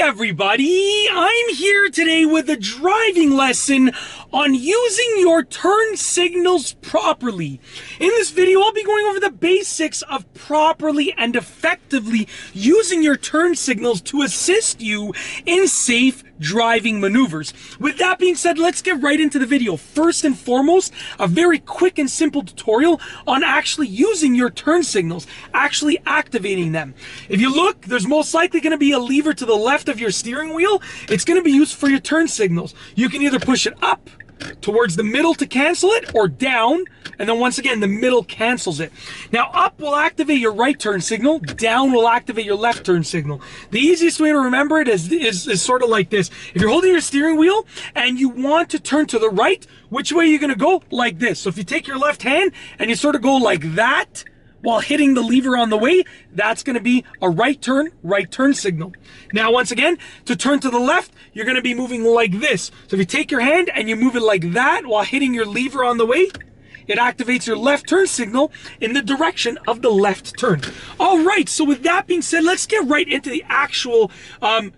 everybody, I'm here today with a driving lesson on using your turn signals properly. In this video, I'll be going over the basics of properly and effectively using your turn signals to assist you in safe driving maneuvers. With that being said, let's get right into the video. First and foremost, a very quick and simple tutorial on actually using your turn signals, actually activating them. If you look, there's most likely going to be a lever to the left of your steering wheel. It's going to be used for your turn signals. You can either push it up towards the middle to cancel it, or down, and then once again the middle cancels it. Now up will activate your right turn signal, down will activate your left turn signal. The easiest way to remember it is sort of like this. If you're holding your steering wheel and you want to turn to the right, which way are you going to go? Like this. So if you take your left hand and you sort of go like that while hitting the lever on the way, that's going to be a right turn signal. Now, once again, to turn to the left, you're going to be moving like this. So if you take your hand and you move it like that while hitting your lever on the way, it activates your left turn signal in the direction of the left turn. All right, so with that being said, let's get right into the actual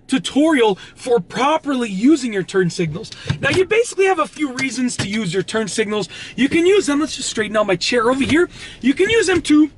tutorial for properly using your turn signals. Now, you basically have a few reasons to use your turn signals. You can use them, let's just straighten out my chair over here. You can use them to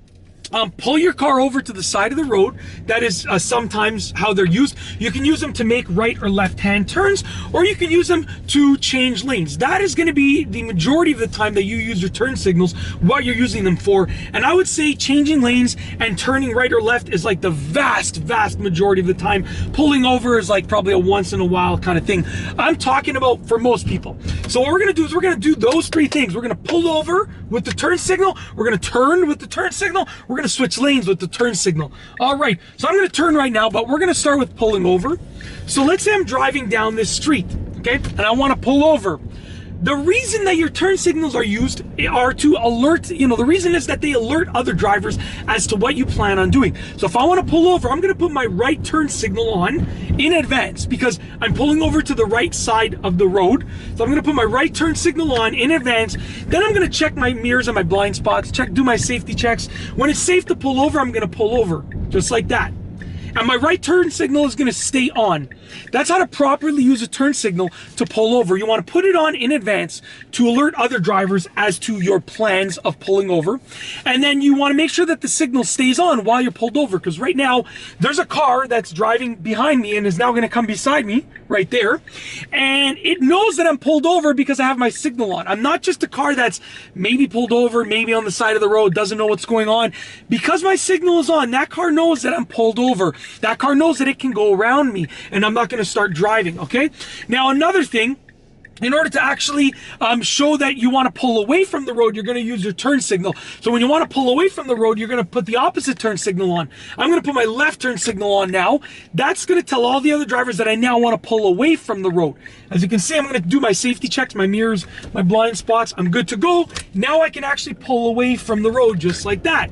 pull your car over to the side of the road. That is sometimes how they're used. You can use them to make right or left hand turns, or you can use them to change lanes. That is going to be the majority of the time that you use your turn signals, what you're using them for. And I would say changing lanes and turning right or left is like the vast majority of the time. Pulling over is like probably a once in a while kind of thing. I'm talking about for most people. So what we're going to do is we're going to do those three things. We're going to pull over with the turn signal. We're going to turn with the turn signal. We're going to switch lanes with the turn signal. All right, so I'm going to turn right now, but we're going to start with pulling over. So let's say I'm driving down this street, okay, and I want to pull over. The reason that your turn signals are used are to alert, the reason is that they alert other drivers as to what you plan on doing. So if I want to pull over, I'm going to put my right turn signal on in advance because I'm pulling over to the right side of the road. So I'm going to put my right turn signal on in advance. Then I'm going to check my mirrors and my blind spots, do my safety checks. When it's safe to pull over, I'm going to pull over just like that. And my right turn signal is going to stay on. That's how to properly use a turn signal to pull over. You want to put it on in advance to alert other drivers as to your plans of pulling over. And then you want to make sure that the signal stays on while you're pulled over, because right now there's a car that's driving behind me and is now going to come beside me right there. And it knows that I'm pulled over because I have my signal on. I'm not just a car that's maybe pulled over, maybe on the side of the road, doesn't know what's going on. Because my signal is on, that car knows that I'm pulled over. That car knows that it can go around me and I'm not going to start driving, okay? Now, another thing, in order to actually show that you want to pull away from the road, you're going to use your turn signal. So when you want to pull away from the road, you're going to put the opposite turn signal on. I'm going to put my left turn signal on now. That's going to tell all the other drivers that I now want to pull away from the road. As you can see, I'm going to do my safety checks, my mirrors, my blind spots. I'm good to go. Now I can actually pull away from the road just like that.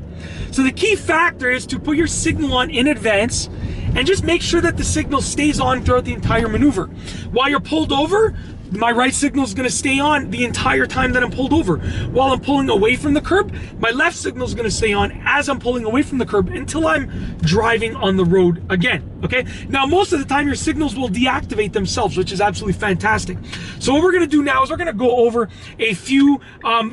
So the key factor is to put your signal on in advance and just make sure that the signal stays on throughout the entire maneuver. While you're pulled over, my right signal is going to stay on the entire time that I'm pulled over. While I'm pulling away from the curb, my left signal is going to stay on as I'm pulling away from the curb until I'm driving on the road again, okay? Now, most of the time, your signals will deactivate themselves, which is absolutely fantastic. So what we're going to do now is we're going to go over a few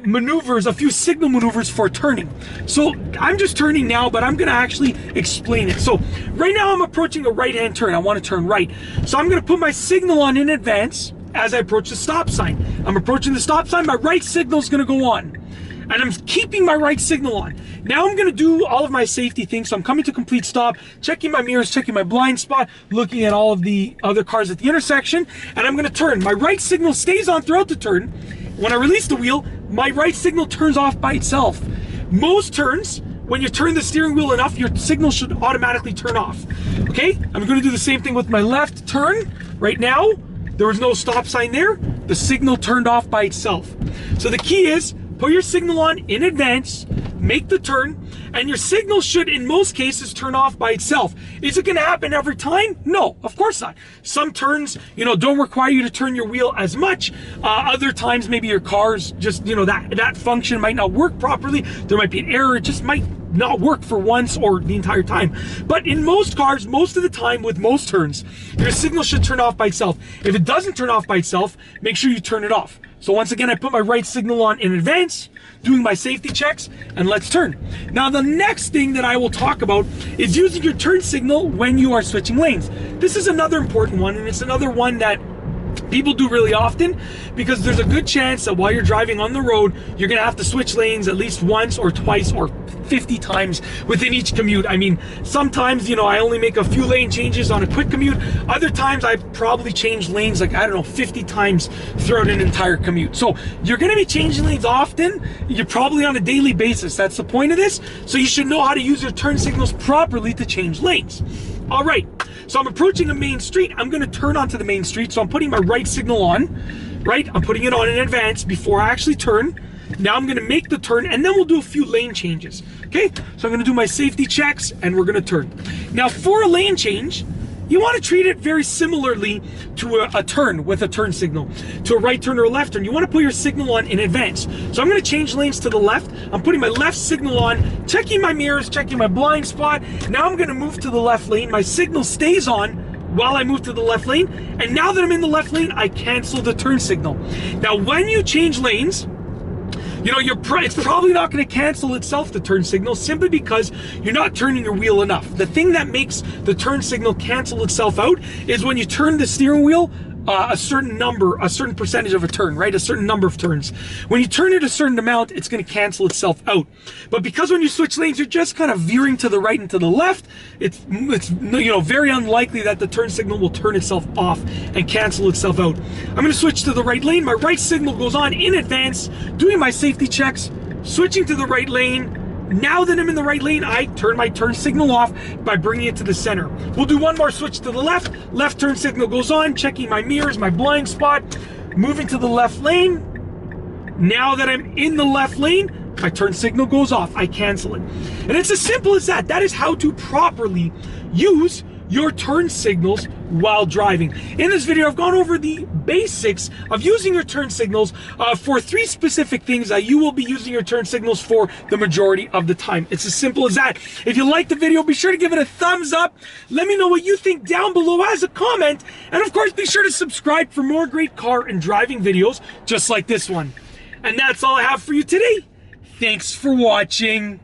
maneuvers, a few signal maneuvers for turning. So I'm just turning now, but I'm going to actually explain it. So right now, I'm approaching a right-hand turn. I want to turn right. So I'm going to put my signal on in advance. As I approach the stop sign, I'm approaching the stop sign, my right signal is going to go on. And I'm keeping my right signal on. Now I'm going to do all of my safety things. So I'm coming to complete stop, checking my mirrors, checking my blind spot, looking at all of the other cars at the intersection, and I'm going to turn. My right signal stays on throughout the turn. When I release the wheel, my right signal turns off by itself. Most turns, when you turn the steering wheel enough, your signal should automatically turn off. Okay, I'm going to do the same thing with my left turn right now. There was no stop sign there. The signal turned off by itself. So the key is put your signal on in advance, make the turn, and your signal should, in most cases, turn off by itself. Is it going to happen every time? No, of course not. Some turns, don't require you to turn your wheel as much. Other times, maybe your car's just, that function might not work properly. There might be an error. It just might not work for once or the entire time. But in most cars, most of the time with most turns, your signal should turn off by itself. If it doesn't turn off by itself, make sure you turn it off. So once again, I put my right signal on in advance, doing my safety checks, and let's turn. Now, the next thing that I will talk about is using your turn signal when you are switching lanes. This is another important one, and it's another one that people do really often, because there's a good chance that while you're driving on the road, you're gonna have to switch lanes at least once or twice or 50 times within each commute. I mean, sometimes, you know, I only make a few lane changes on a quick commute. Other times I probably change lanes like, I don't know, 50 times throughout an entire commute. So you're gonna be changing lanes often. You're probably on a daily basis. That's the point of this. So you should know how to use your turn signals properly to change lanes. All right, so I'm approaching a main street. I'm gonna turn onto the main street. So I'm putting my right signal on, right? I'm putting it on in advance before I actually turn. Now I'm gonna make the turn, and then we'll do a few lane changes, okay? So I'm gonna do my safety checks, and we're gonna turn. Now for a lane change, you wanna treat it very similarly to a turn with a turn signal. To a right turn or a left turn, you wanna put your signal on in advance. So I'm gonna change lanes to the left. I'm putting my left signal on, checking my mirrors, checking my blind spot. Now I'm gonna move to the left lane. My signal stays on while I move to the left lane. And now that I'm in the left lane, I cancel the turn signal. Now when you change lanes, you know, it's probably not going to cancel itself, the turn signal, simply because you're not turning your wheel enough. The thing that makes the turn signal cancel itself out is when you turn the steering wheel a certain percentage of a turn, right? A certain number of turns. When you turn it a certain amount, it's going to cancel itself out. But because when you switch lanes, you're just kind of veering to the right and to the left, it's you know, very unlikely that the turn signal will turn itself off and cancel itself out. I'm going to switch to the right lane. My right signal goes on in advance, doing my safety checks, switching to the right lane. Now that I'm in the right lane, I turn my turn signal off by bringing it to the center. We'll do one more switch to the left. Left turn signal goes on, checking my mirrors, my blind spot, moving to the left lane. Now that I'm in the left lane, my turn signal goes off. I cancel it. And it's as simple as that. That is how to properly use your turn signals while driving. In this video, I've gone over the basics of using your turn signals for 3 specific things that you will be using your turn signals for the majority of the time. It's as simple as that. If you liked the video, be sure to give it a thumbs up. Let me know what you think down below as a comment. And of course, be sure to subscribe for more great car and driving videos just like this one. And that's all I have for you today. Thanks for watching.